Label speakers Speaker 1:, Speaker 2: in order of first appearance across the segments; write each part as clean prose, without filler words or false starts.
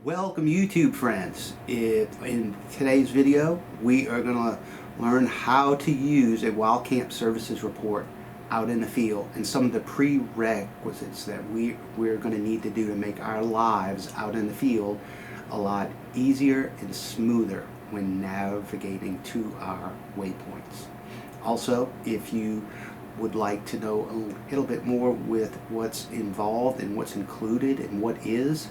Speaker 1: Welcome YouTube friends. In today's video we are going to learn how to use a wild camp services report out in the field and some of the prerequisites that we're going to need to do to make our lives out in the field a lot easier and smoother when navigating to our waypoints. Also, if you would like to know a little bit more with what's involved and what's included and what is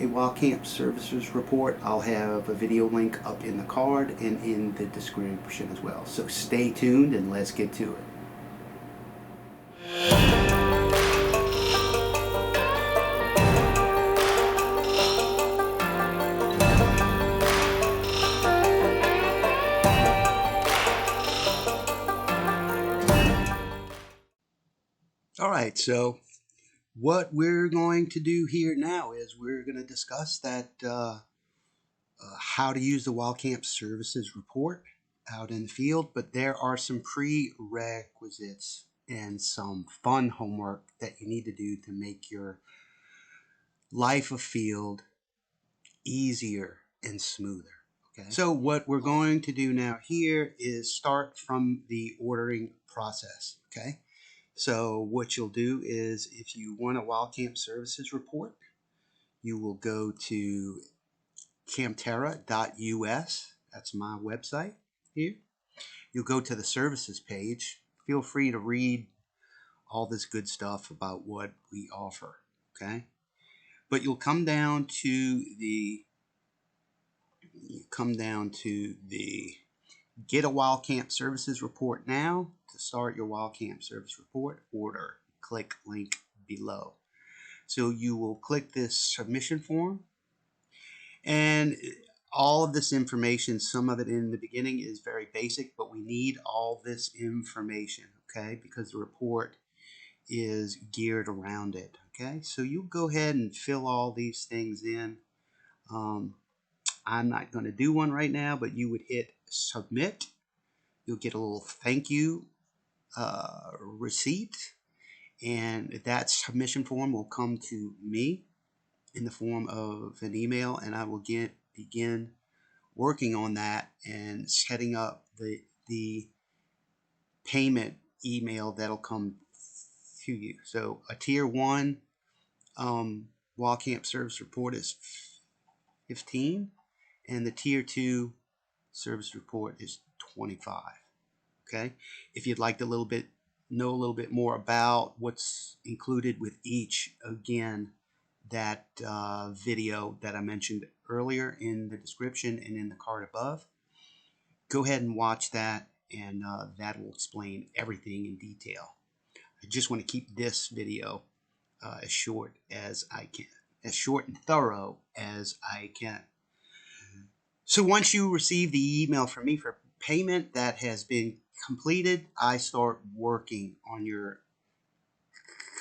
Speaker 1: a wild camp services report, I'll have a video link up in the card and in the description as well. So stay tuned and let's get to it. Alright, so what we're going to do here now is we're going to discuss that how to use the wild camp services report out in the field, but there are some prerequisites and some fun homework that you need to do to make your life afield easier and smoother. Okay, so what we're going to do now here is start from the ordering process. Okay, so what you'll do is, if you want a wild camp services report, you will go to Campterra.us. That's my website here. You'll go to the services page. Feel free to read all this good stuff about what we offer. Okay, but you'll come down to the Get a Wild Camp Services Report Now to start your Wild Camp Service Report order. Click link below. So you will click this submission form, and all of this information, some of it in the beginning is very basic, but we need all this information, okay, because the report is geared around it. Okay, so you go ahead and fill all these things in. I'm not going to do one right now, but you would hit submit. You'll get a little thank you receipt, and that submission form will come to me in the form of an email, and I will begin working on that and setting up the payment email that'll come to you. So a tier 1 wild camp service report is 15, and the tier 2 service report is 25. Okay, if you'd like to know a little bit more about what's included with each, again, that video that I mentioned earlier in the description and in the card above, go ahead and watch that, and that will explain everything in detail. I just want to keep this video as short as I can, as short and thorough as I can. So once you receive the email from me for payment that has been completed, I start working on your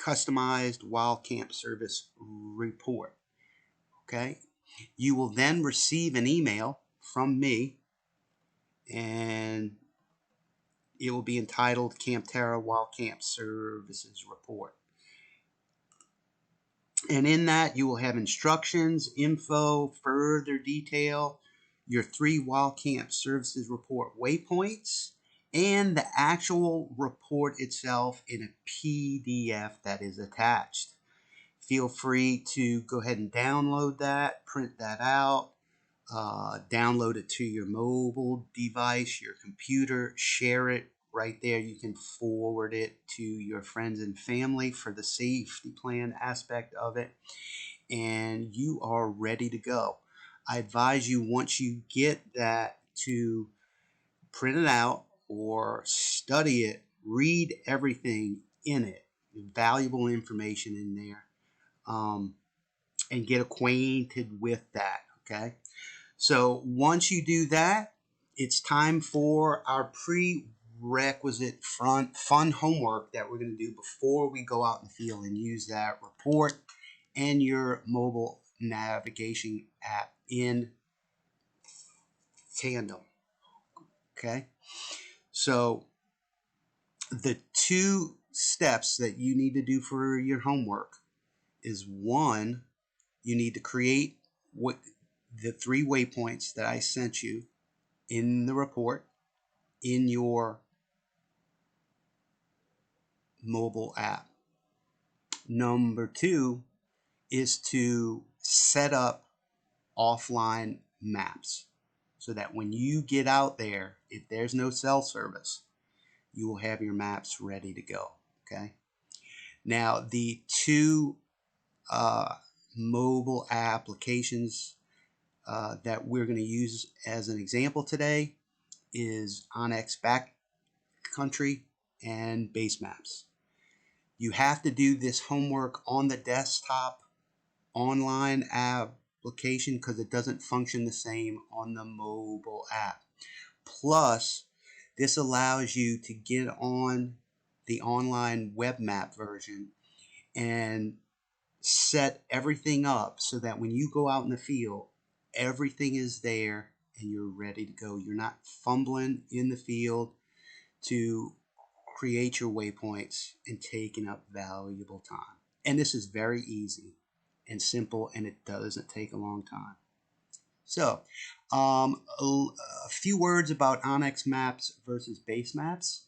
Speaker 1: customized wild camp service report. Okay, you will then receive an email from me, and it will be entitled Campterra Wild Camp Services Report. And in that, you will have instructions, info, further detail, your 3 wild camp services report waypoints, and the actual report itself in a PDF that is attached. Feel free to go ahead and download that, print that out, download it to your mobile device, your computer, share it right there. You can forward it to your friends and family for the safety plan aspect of it, and you are ready to go. I advise you, once you get that, to print it out or study it, read everything in it, valuable information in there, and get acquainted with that. Okay, so once you do that, it's time for our prerequisite fun homework that we're going to do before we go out in the field and use that report and your mobile navigation app in tandem. Okay, so the 2 steps that you need to do for your homework is, 1, you need to create what the 3 waypoints that I sent you in the report in your mobile app. Number 2 is to set up offline maps so that when you get out there, if there's no cell service, you will have your maps ready to go. Okay. Now, the 2 mobile applications that we're going to use as an example today is Onyx Backcountry and Base Maps. You have to do this homework on the desktop online application because it doesn't function the same on the mobile app. Plus, this allows you to get on the online web map version and set everything up so that when you go out in the field, everything is there and you're ready to go. You're not fumbling in the field to create your waypoints and taking up valuable time. And this is very easy and simple, and it doesn't take a long time. So, a few words about Onyx Maps versus Base Maps.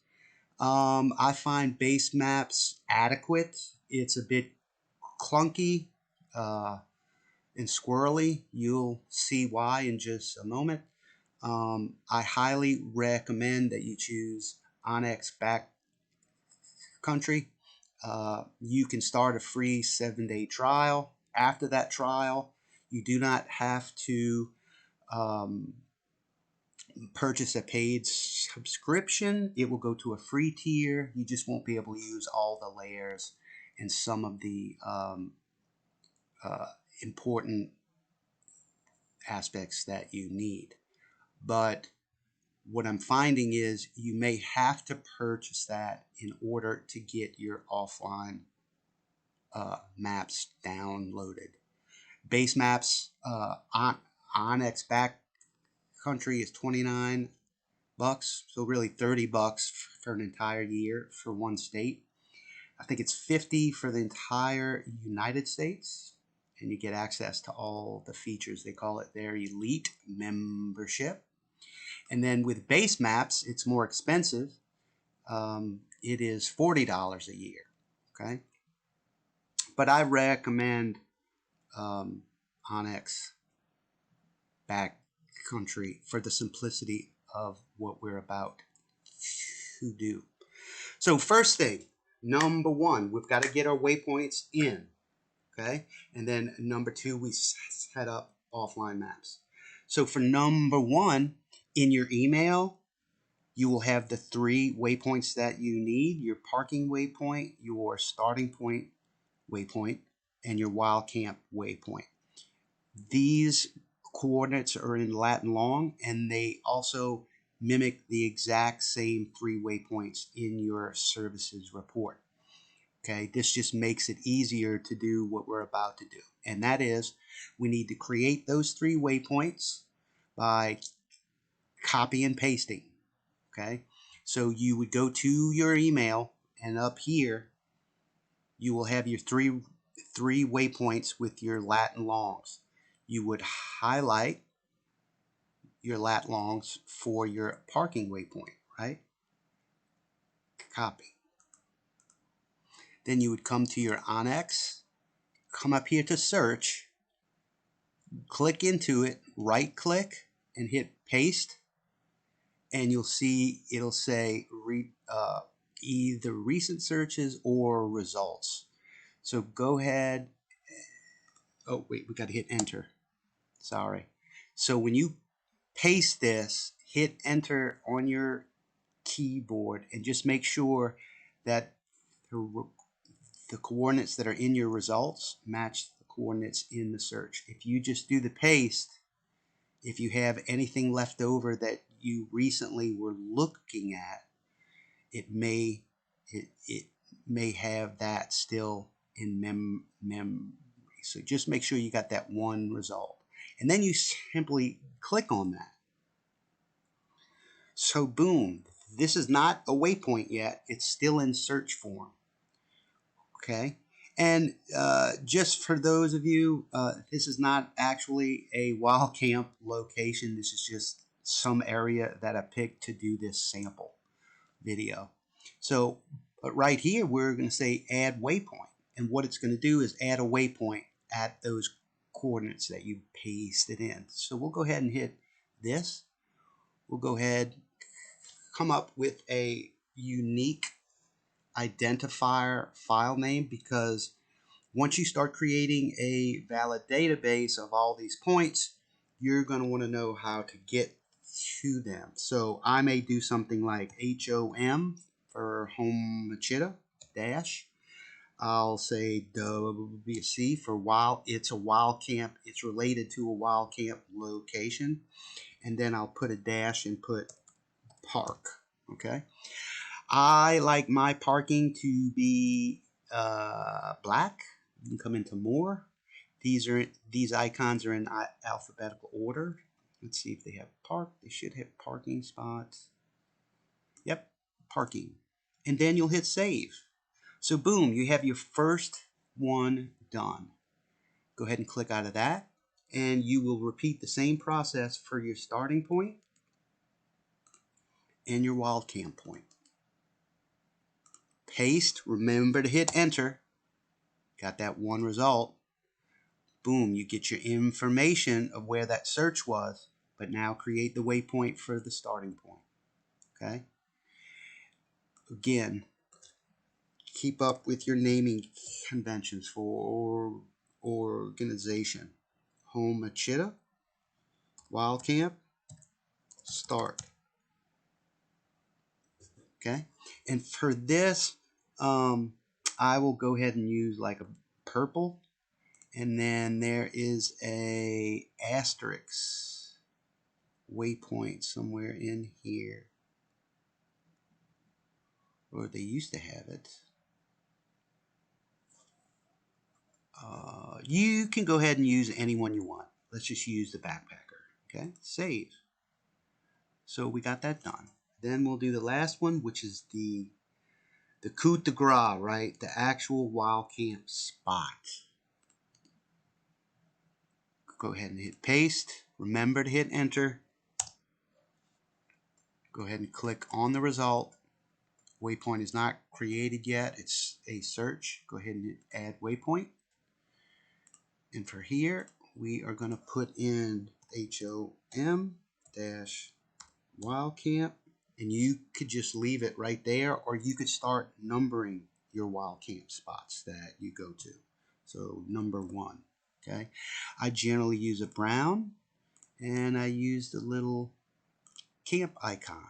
Speaker 1: I find Base Maps adequate. It's a bit clunky and squirrely. You'll see why in just a moment. I highly recommend that you choose Onyx Backcountry. You can start a free 7-day trial. After that trial, you do not have to purchase a paid subscription. It will go to a free tier. You just won't be able to use all the layers and some of the important aspects that you need. But what I'm finding is you may have to purchase that in order to get your offline maps downloaded. Base Maps Onyx Backcountry is $29, so really $30 for an entire year for one state. I think it's $50 for the entire United States, and you get access to all the features. They call it their elite membership. And then with Base Maps, it's more expensive. It is $40 a year. Okay, but I recommend Onyx Backcountry for the simplicity of what we're about to do. So first thing, number 1, we've got to get our waypoints in. Okay, and then number 2, we set up offline maps. So for number 1, in your email, you will have the 3 waypoints that you need: your parking waypoint, your starting point waypoint, and your wild camp waypoint. These coordinates are in Latin long, and they also mimic the exact same 3 waypoints in your services report. Okay, this just makes it easier to do what we're about to do. And that is, we need to create those 3 waypoints by copy and pasting. Okay, so you would go to your email, and up here, you will have your three waypoints with your Latin longs. You would highlight your lat longs for your parking waypoint, right? Copy. Then you would come to your Onyx, come up here to search, click into it, right click, and hit paste, and you'll see it'll say either recent searches or results. So go ahead. Oh, wait, we got to hit enter. Sorry. So when you paste this, hit enter on your keyboard and just make sure that the coordinates that are in your results match the coordinates in the search. If you just do the paste, if you have anything left over that you recently were looking at, it may have that still in memory. So just make sure you got that one result. And then you simply click on that. So boom, this is not a waypoint yet. It's still in search form. Okay. And just for those of you, this is not actually a wild camp location. This is just some area that I picked to do this sample video. So right here, we're going to say add waypoint. And what it's going to do is add a waypoint at those coordinates that you pasted in. So we'll go ahead and hit this. We'll go ahead, come up with a unique identifier file name, because once you start creating a valid database of all these points, you're going to want to know how to get to them. So I may do something like HOM for HATCHET dash. I'll say WC for wild. It's a wild camp. It's related to a wild camp location. And then I'll put a dash and put park. Okay. I like my parking to be black. You can come into more. These icons are in alphabetical order. Let's see if they have park. They should have parking spots. Yep, parking. And then you'll hit save. So boom, you have your first one done. Go ahead and click out of that, and you will repeat the same process for your starting point and your wild camp point. Paste, remember to hit enter. Got that one result. Boom, you get your information of where that search was, but now create the waypoint for the starting point. Okay? Again, keep up with your naming conventions for organization. HATCHET, Wild Camp, Start. Okay? And for this, I will go ahead and use like a purple. And then there is a asterisk waypoint somewhere in here. Or they used to have it. You can go ahead and use any one you want. Let's just use the backpacker. Okay, save. So we got that done. Then we'll do the last one, which is the coup de grace, right? The actual wild camp spot. Go ahead and hit paste. Remember to hit enter. Go ahead and click on the result. Waypoint is not created yet. It's a search. Go ahead and hit add waypoint. And for here, we are going to put in HOM dash wild camp. And you could just leave it right there, or you could start numbering your wild camp spots that you go to. So number 1. Okay. I generally use a brown, and I use the little camp icon.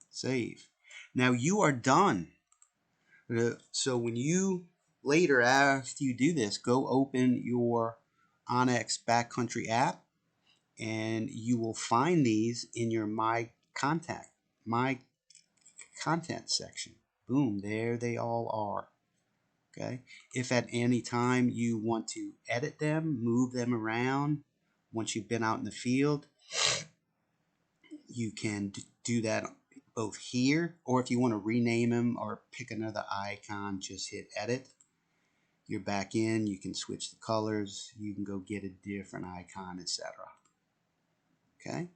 Speaker 1: Save. Now you are done. So when you later, after you do this, go open your Onyx Backcountry app, and you will find these in your My Content section. Boom, there they all are. Okay. If at any time you want to edit them, move them around, once you've been out in the field, you can do that both here, or if you want to rename them or pick another icon, just hit edit. You're back in, you can switch the colors, you can go get a different icon, etc. Okay,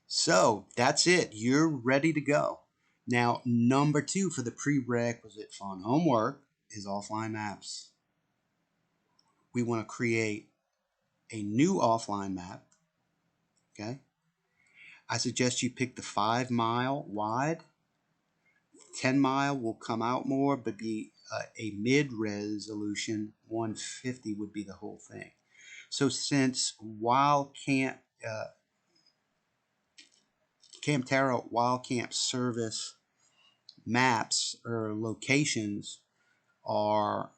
Speaker 1: so that's it. You're ready to go. Now, number 2 for the prerequisite fun homework is offline maps. We want to create a new offline map. Okay, I suggest you pick the 5 mile wide. 10 mile will come out more, but be a mid-resolution. 150 would be the whole thing. So since Campterra Wild Camp Service maps or locations are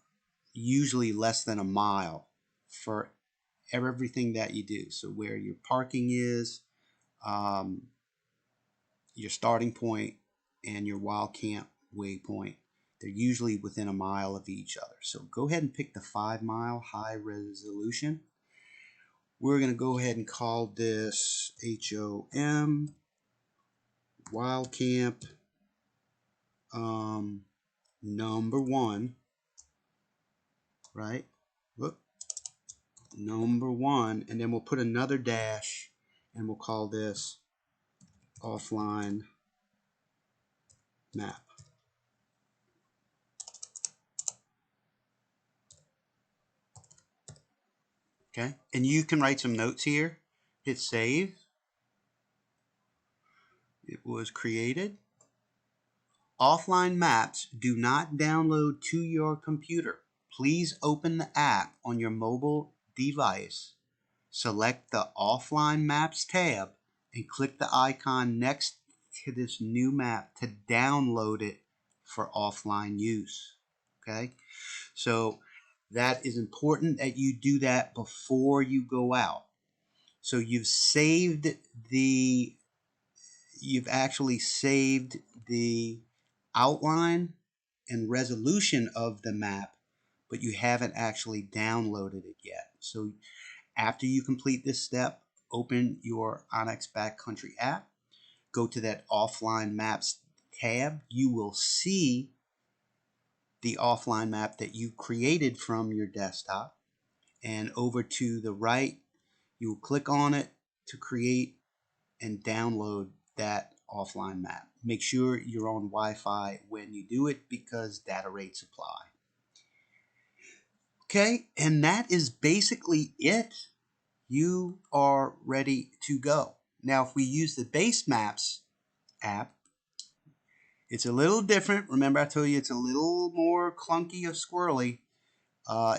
Speaker 1: usually less than a mile for everything that you do. So where your parking is, your starting point, and your wild camp waypoint, they're usually within a mile of each other. So go ahead and pick the 5 mile high resolution. We're going to go ahead and call this HOM Wild Camp number 1. right? Look, number 1, and then we'll put another dash, and we'll call this offline map. Okay, and you can write some notes here. Hit save. It was created. Offline maps do not download to your computer. Please open the app on your mobile device. Select the Offline Maps tab and click the icon next to this new map to download it for offline use. Okay, so that is important that you do that before you go out. So you've actually saved the outline and resolution of the map, but you haven't actually downloaded it yet. So after you complete this step, open your Onyx Backcountry app, go to that Offline Maps tab. You will see the offline map that you created from your desktop, and over to the right, you will click on it to create and download that offline map. Make sure you're on Wi-Fi when you do it because data rates apply. Okay, and that is basically it. You are ready to go. Now, if we use the Base Maps app, it's a little different. Remember, I told you it's a little more clunky or squirrely.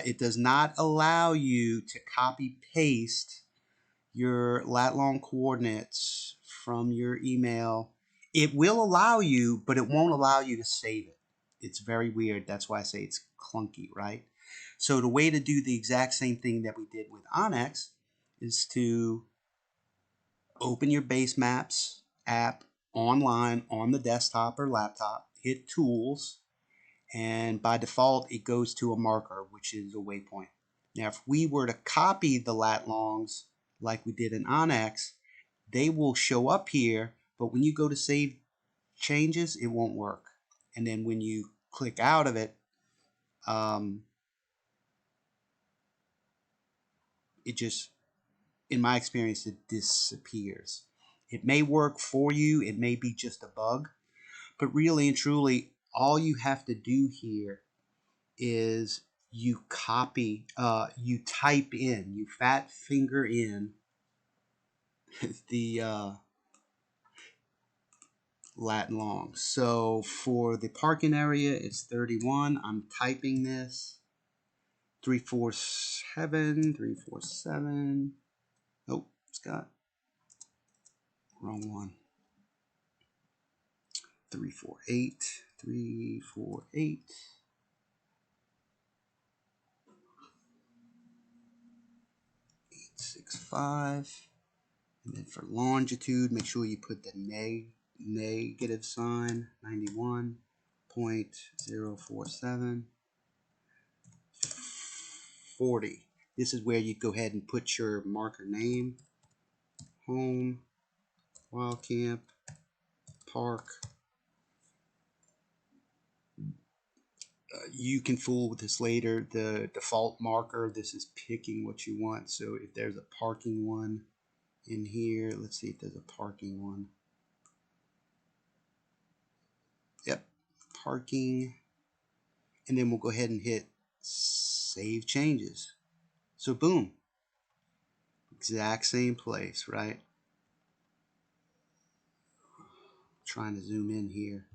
Speaker 1: It does not allow you to copy paste your lat long coordinates from your email. It will allow you, but it won't allow you to save it. It's very weird. That's why I say it's clunky, right? So the way to do the exact same thing that we did with Onyx is to open your Base Maps app online on the desktop or laptop, hit Tools, and by default it goes to a marker, which is a waypoint. Now, if we were to copy the lat longs like we did in Onyx, they will show up here, but when you go to save changes, it won't work. And then when you click out of it, it just, in my experience, it disappears. It may work for you, it may be just a bug, but really and truly, all you have to do here is you copy, you type in, you fat finger in the lat long. So for the parking area, it's 31. I'm typing this 347, 347. Oh, Scott, wrong one. 348, 348. 865. And then for longitude, make sure you put the negative sign, 91.047. 40. This is where you go ahead and put your marker name. Home, wild camp, park. You can fool with this later. The default marker, this is picking what you want. So if there's a parking one in here, let's see if there's a parking one. Yep, parking. And then we'll go ahead and hit save changes. So boom, exact same place, right? Trying to zoom in here,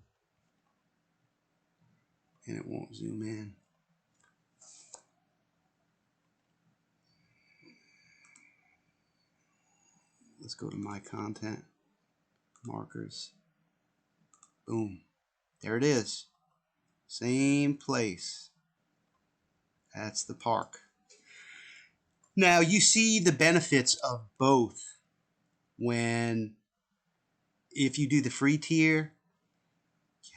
Speaker 1: and it won't zoom in. Let's go to my content, markers. Boom, there it is. Same place. That's the park. Now you see the benefits of both if you do the free tier.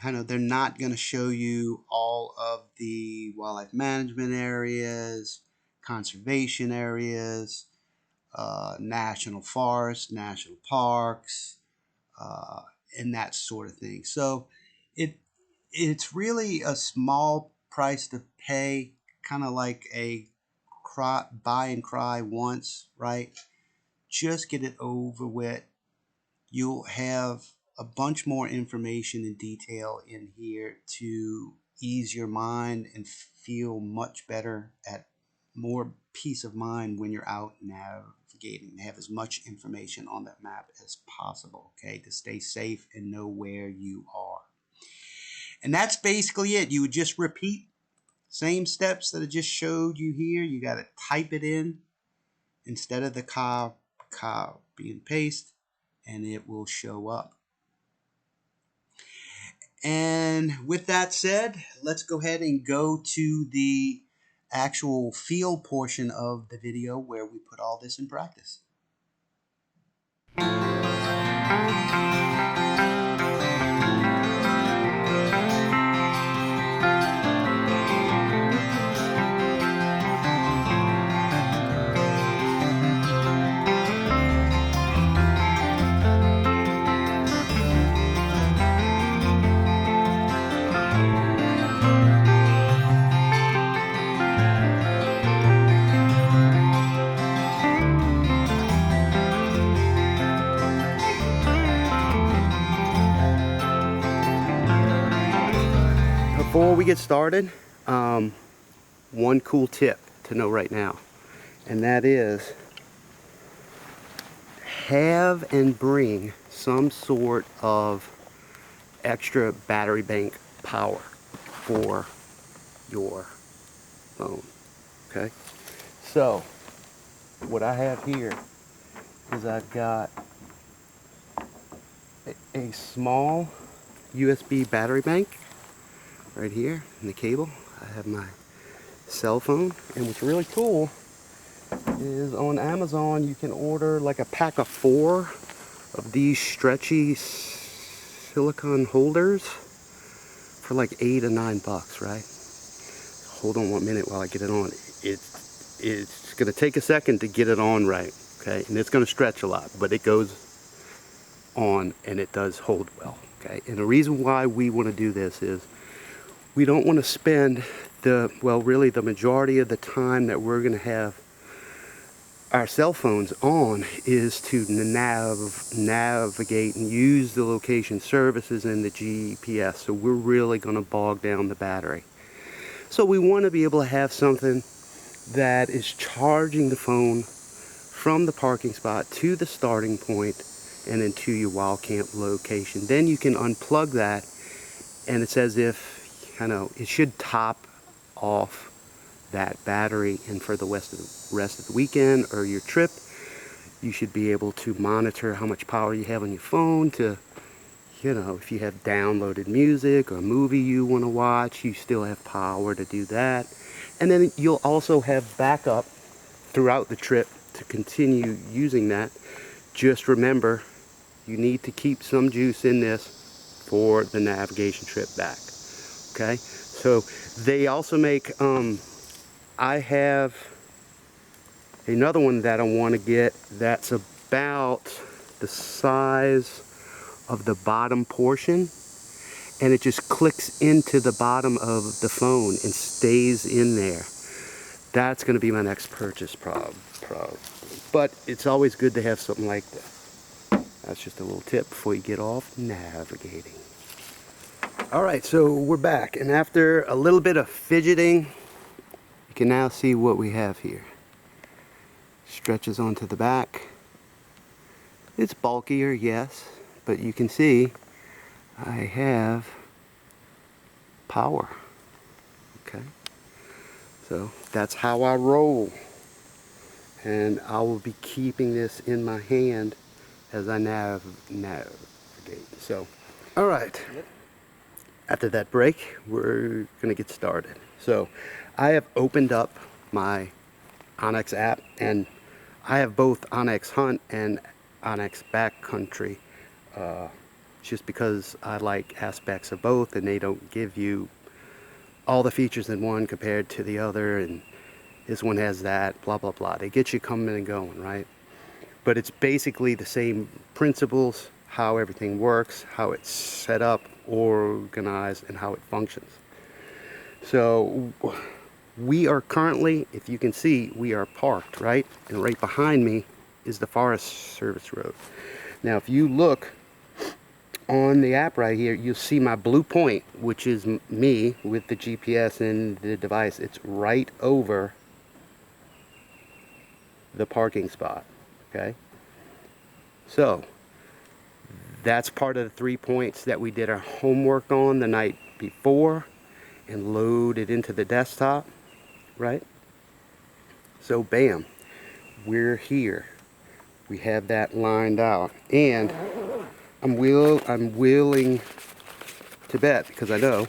Speaker 1: They're not going to show you all of the wildlife management areas, conservation areas, national forests, national parks, and that sort of thing. So it's really a small price to pay kind of like a buy and cry once, right? Just get it over with. You'll have a bunch more information and detail in here to ease your mind and feel much better, at more peace of mind when you're out navigating. Have as much information on that map as possible, okay, to stay safe and know where you are. And that's basically it. You would just repeat same steps that I just showed you here. You got to type it in instead of the copy and paste, and it will show up. And with that said, let's go ahead and go to the actual field portion of the video where we put all this in practice. Before we get started, one cool tip to know right now, and that is have and bring some sort of extra battery bank power for your phone. Okay, so what I have here is I've got a small USB battery bank right here in the cable. I have my cell phone, and what's really cool is on Amazon you can order like a pack of 4 of these stretchy silicone holders for like $8 or $9, right? Hold on 1 minute while I get it on. It's gonna take a second to get it on right, okay? And it's gonna stretch a lot, but it goes on and it does hold well, okay? And the reason why we want to do this is we don't want to spend really the majority of the time that we're going to have our cell phones on is to navigate and use the location services and the GPS. So we're really going to bog down the battery. So we want to be able to have something that is charging the phone from the parking spot to the starting point and then to your wild camp location. Then you can unplug that, and it's as if, it should top off that battery, and for the rest of the weekend or your trip, you should be able to monitor how much power you have on your phone to, if you have downloaded music or a movie you want to watch, you still have power to do that. And then you'll also have backup throughout the trip to continue using that. Just remember, you need to keep some juice in this for the navigation trip back. Okay, so they also make, I have another one that I want to get that's about the size of the bottom portion, and it just clicks into the bottom of the phone and stays in there. That's going to be my next purchase probably. But it's always good to have something like that. That's just a little tip before you get off navigating. Alright, so we're back, and after a little bit of fidgeting, you can now see what we have here. Stretches onto the back. It's bulkier, yes, but you can see I have power. Okay, so that's how I roll, and I will be keeping this in my hand as I navigate. So, alright. After that break, we're going to get started. So I have opened up my Onyx app, and I have both Onyx Hunt and Onyx Backcountry, just because I like aspects of both, and they don't give you all the features in one compared to the other, and this one has that, blah, blah, blah. They get you coming and going, right? But it's basically the same principles, how everything works, how it's set up, organized, and how it functions. So we are currently, if you can see, we are parked, right? And right behind me is the Forest Service Road. Now, if you look on the app right here, you'll see my blue point, which is me with the GPS and the device. It's right over the parking spot, okay? So, that's part of the 3 points that we did our homework on the night before and loaded into the desktop, right? So, bam, we're here. We have that lined out, and I'm willing to bet, because I know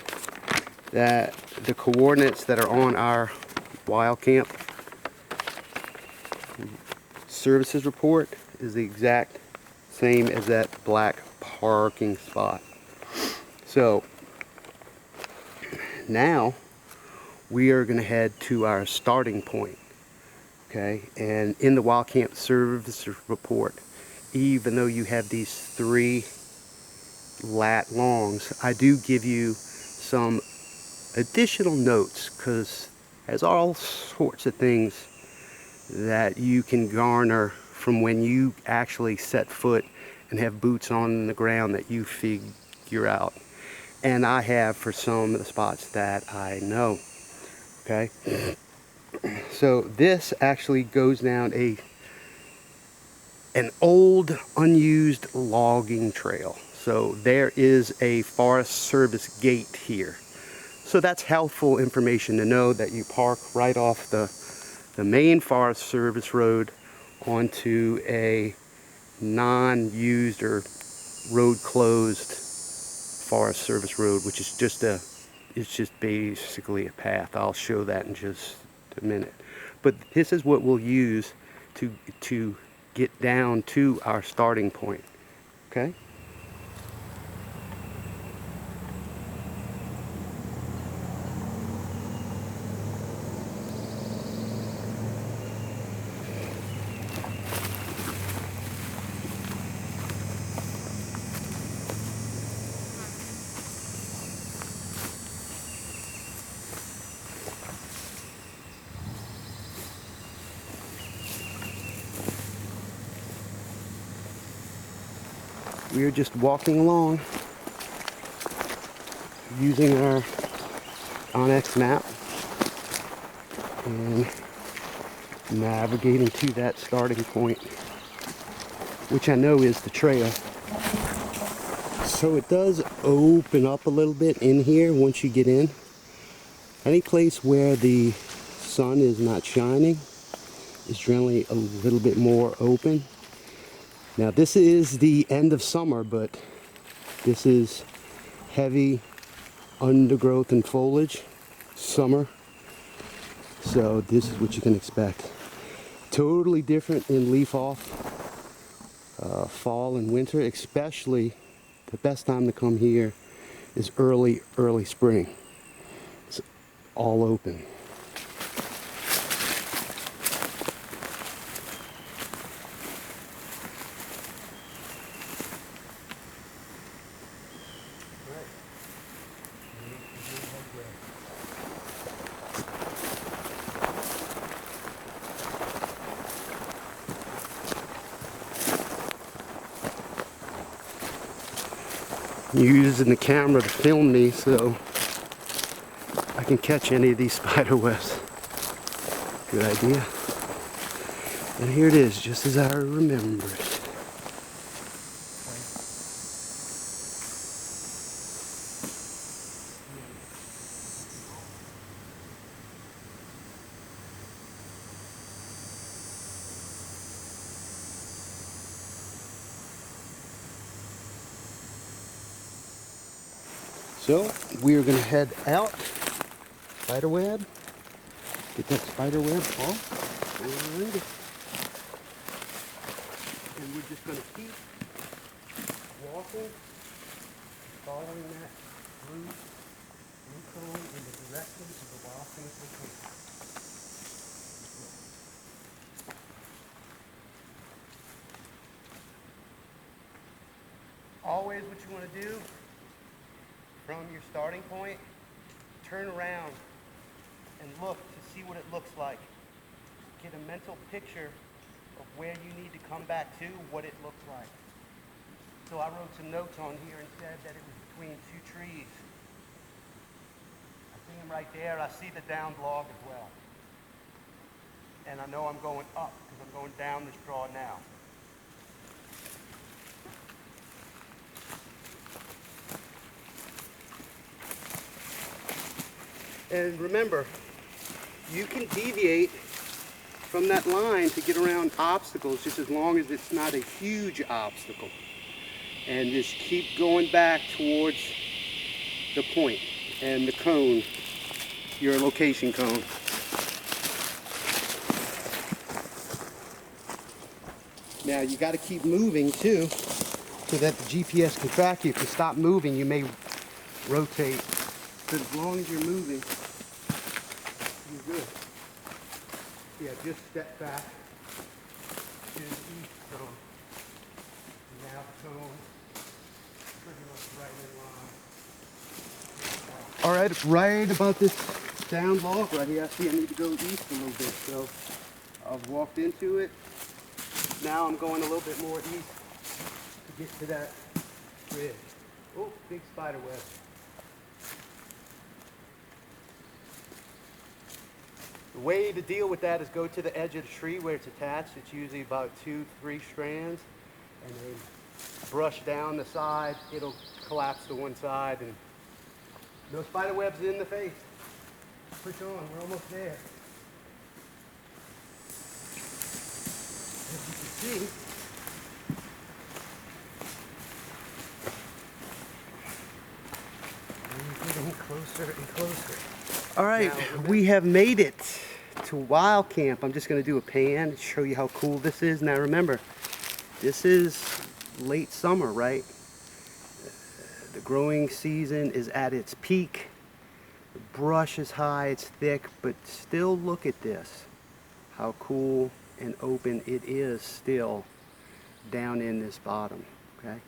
Speaker 1: that the coordinates that are on our wild camp services report is the exact same as that black parking spot. So now we are going to head to our starting point. Okay, and in the wild camp service report, even though you have these 3 lat longs, I do give you some additional notes, because there's all sorts of things that you can garner from when you actually set foot and have boots on the ground that you figure out. And I have for some of the spots that I know. Okay, so this actually goes down an old unused logging trail. So there is a Forest Service gate here. So that's helpful information to know, that you park right off the main Forest Service road onto a non-used or road closed Forest Service road, which is it's just basically a path. I'll show that in just a minute. But this is what we'll use to get down to our starting point. Okay? We are just walking along using our Onyx map and navigating to that starting point, which I know is the trail. So it does open up a little bit in here once you get in. Any place where the sun is not shining is generally a little bit more open. Now this is the end of summer, but this is heavy undergrowth and foliage summer. So this is what you can expect. Totally different in leaf off fall and winter. Especially the best time to come here is early spring. It's all open. Using the camera to film me so I can catch any of these spider webs. Good idea. And here it is, just as I remember it. So we are going to head out, spider web, get that spider web off, and we're just going to keep walking, following that blue cone in the direction of the wild things we can. Always what you want to do from your starting point, turn around
Speaker 2: and look to see what it looks like. Get a mental picture of where you need to come back to, what it looks like. So I wrote some notes on here and said that it was between two trees. I see them right there. I see the downed log as well. And I know I'm going up because I'm going down this draw now. And remember, you can deviate from that line to get around obstacles just as long as it's not a huge obstacle. And just keep going back towards the point and the cone, your location cone. Now you got to keep moving too, so that the GPS can track you. If you stop moving, you may rotate. But as long as you're moving, you're good. Yeah, just step back to the east cone. Now the cone, pretty much right in line. All right, right about this down log right here, I see I need to go east a little bit. So I've walked into it. Now I'm going a little bit more east to get to that ridge. Oh, big spider web. The way to deal with that is go to the edge of the tree where it's attached. It's usually about 2-3 strands, and then brush down the side. It'll collapse to one side, and no spider webs in the face. Push on, we're almost there. As you can see, we're getting closer and closer. All right, we have made it to wild camp. I'm just going to do a pan to show you how cool this is. Now remember, this is late summer, right? The growing season is at its peak. The brush is high, it's thick, but still look at this. How cool and open it is still down in this bottom, okay?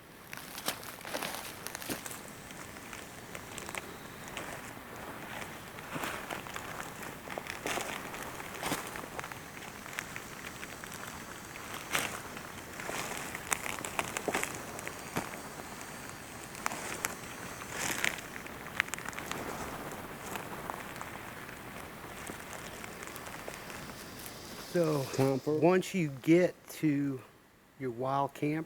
Speaker 2: So once you get to your wild camp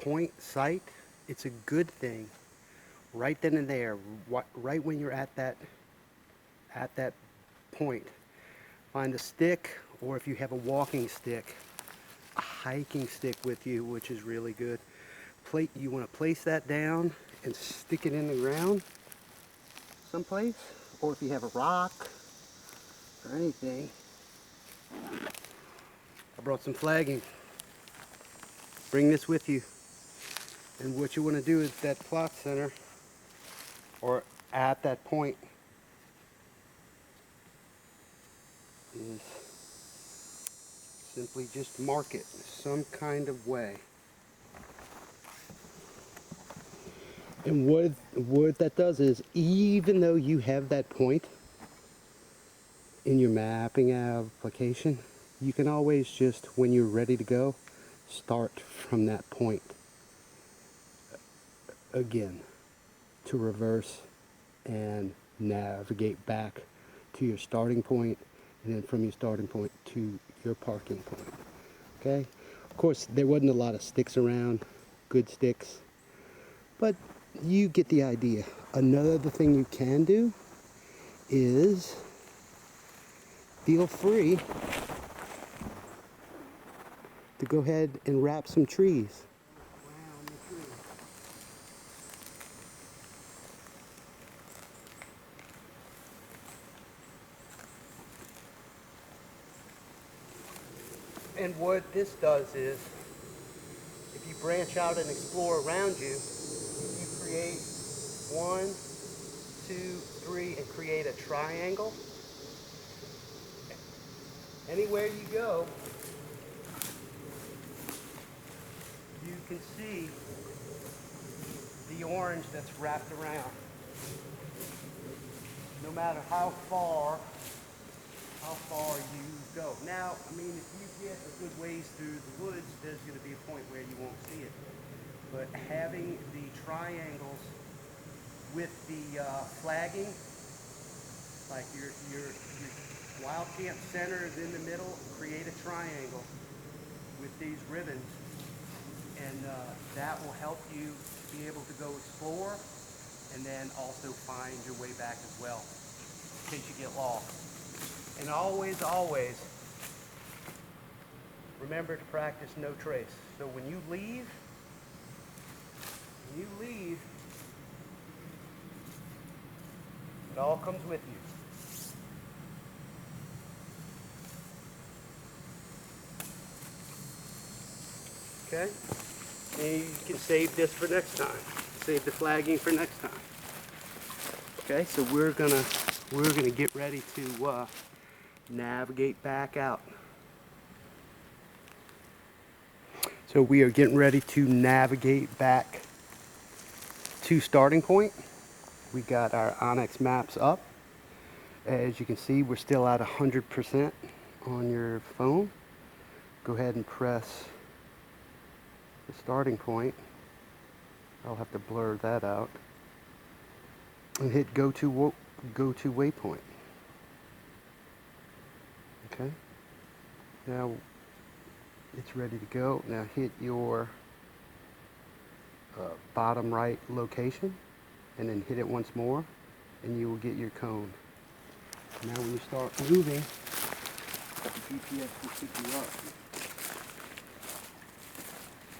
Speaker 2: point site, it's a good thing right then and there, right when you're at that point. Find a stick, or if you have a walking stick, a hiking stick with you, which is really good. You want to place that down and stick it in the ground someplace, or if you have a rock or anything. I brought some flagging. Bring this with you. And what you want to do is that plot center, or at that point, is simply just mark it some kind of way. And what that does is, even though you have that point in your mapping application, you can always just, when you're ready to go, start from that point again to reverse and navigate back to your starting point, and then from your starting point to your parking point. Okay? Of course, there wasn't a lot of sticks around, good sticks, but you get the idea. Another thing you can do is feel free to go ahead and wrap some trees around the tree. And what this does is, if you branch out and explore around you, you create 1, 2, 3, and create a triangle. Anywhere you go, you can see the orange that's wrapped around. No matter how far you go. Now, I mean, if you get a good ways through the woods, there's going to be a point where you won't see it. But having the triangles with the flagging, like your wild camp center is in the middle, create a triangle with these ribbons, and that will help you be able to go explore and then also find your way back as well in case you get lost. And always, always remember to practice no trace. So when you leave, it all comes with you. Okay? And you can save this for next time. Save the flagging for next time. Okay, so we're gonna get ready to navigate back out. So we are getting ready to navigate back to starting point. We got our Onyx maps up. As you can see, we're still at 100% on your phone. Go ahead and press the starting point. I'll have to blur that out. And hit go to waypoint. Okay. Now it's ready to go. Now hit your bottom right location and then hit it once more and you will get your cone. Now when you start moving, the GPS will pick you up.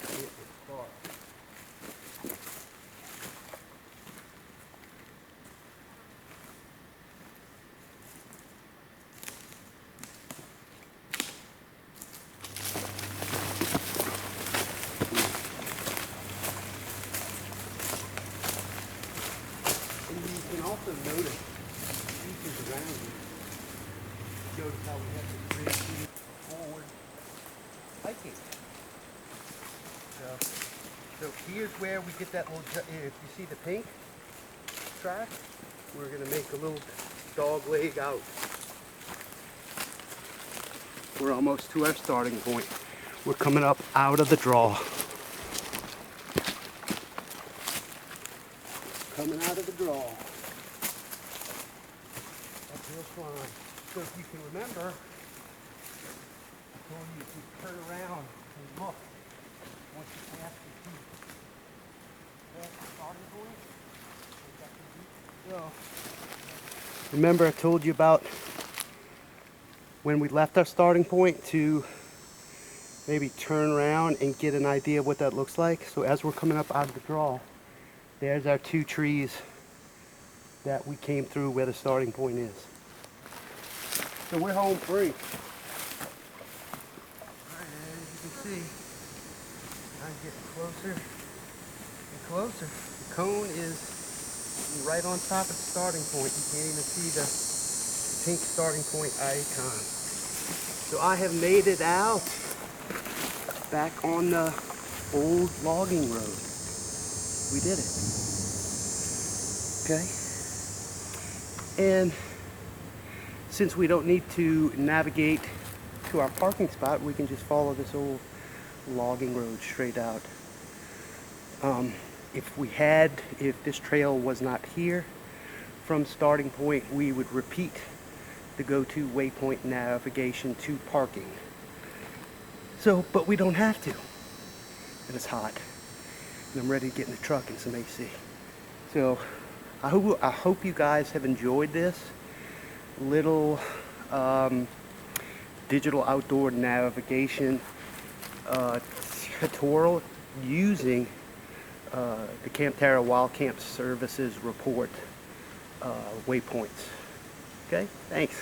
Speaker 2: Hit the start. Also notice features around you. Notice how we have to create forward hiking. So here's where we get that little, if you see the pink track, we're going to make a little dog leg out. We're almost to our starting point. We're coming up out of the draw. Coming out of the draw. Fine. So if you can remember, I told you if you turn around and look, once you pass the starting point, remember I told you about when we left our starting point to maybe turn around and get an idea of what that looks like. So as we're coming up out of the draw, there's our two trees that we came through where the starting point is. So we're home free. Alright, as you can see, I'm getting closer and closer. The cone is right on top of the starting point. You can't even see the pink starting point icon. So I have made it out back on the old logging road. We did it. Okay? And since we don't need to navigate to our parking spot, we can just follow this old logging road straight out. If this trail was not here from starting point, we would repeat the go-to waypoint navigation to parking. So, but we don't have to. And it's hot. And I'm ready to get in the truck and some AC. So, I hope you guys have enjoyed this little digital outdoor navigation tutorial using the Campterra Wild Camp Services report waypoints. Okay, thanks.